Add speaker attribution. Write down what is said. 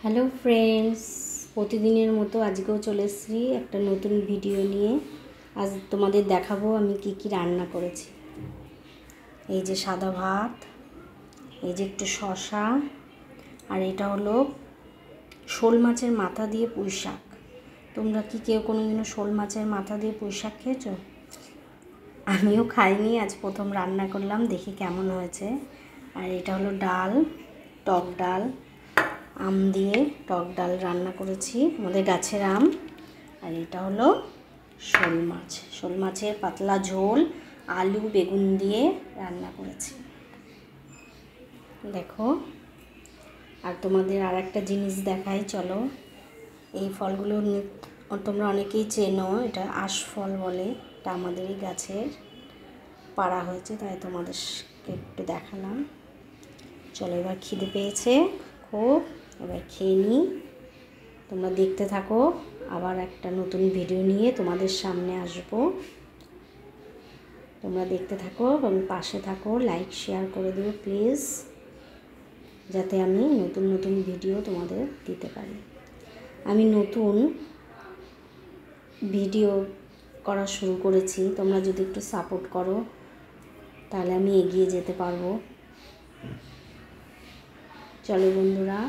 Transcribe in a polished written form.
Speaker 1: Hello friends, প্রতিদিনের মতো আজকেও চলে এসেছি একটা নতুন ভিডিও নিয়ে। আজ তোমাদের দেখাবো আমি কি কি রান্না করেছি। এই যে সাদা ভাত, এই যে একটু শসা, আর এটা হলো শোল মাছের মাথা দিয়ে পুঁই শাক। তোমরা কি কেউ কোনোদিনও শোল মাছের মাথা দিয়ে পুঁই শাক খেয়েছো? আমিও খাইনি, আজ প্রথম রান্না করলাম, দেখি কেমন হয়েছে। আর এটা হলো ডাল, টক ডাল, আম দিয়ে টক ডাল রান্না করেছি, আমাদের গাছের আম। আর এটা হলো শোল মাছ, শোল মাছের পাতলা ঝোল আলু বেগুন দিয়ে রান্না করেছি, দেখো। আর তোমাদের আর একটা জিনিস দেখাই, চলো। এই ফলগুলো তোমরা অনেকেই চেনো, এটা আঁশফল বলে। এটা আমাদেরই গাছের পাড়া হয়েছে, তাই তোমাদেরকে একটু দেখালাম। চলো, এবার খিদে পেয়েছে খুব, এবার খেয়ে নিই। তোমরা দেখতে থাকো, আবার একটা নতুন ভিডিও নিয়ে তোমাদের সামনে আসবো। তোমরা দেখতে থাকো এবং পাশে থাকো, লাইক শেয়ার করে দিও প্লিজ, যাতে আমি নতুন নতুন ভিডিও তোমাদের দিতে পারি। আমি নতুন ভিডিও করা শুরু করেছি, তোমরা যদি একটু সাপোর্ট করো তাহলে আমি এগিয়ে যেতে পারবো। চলো বন্ধুরা,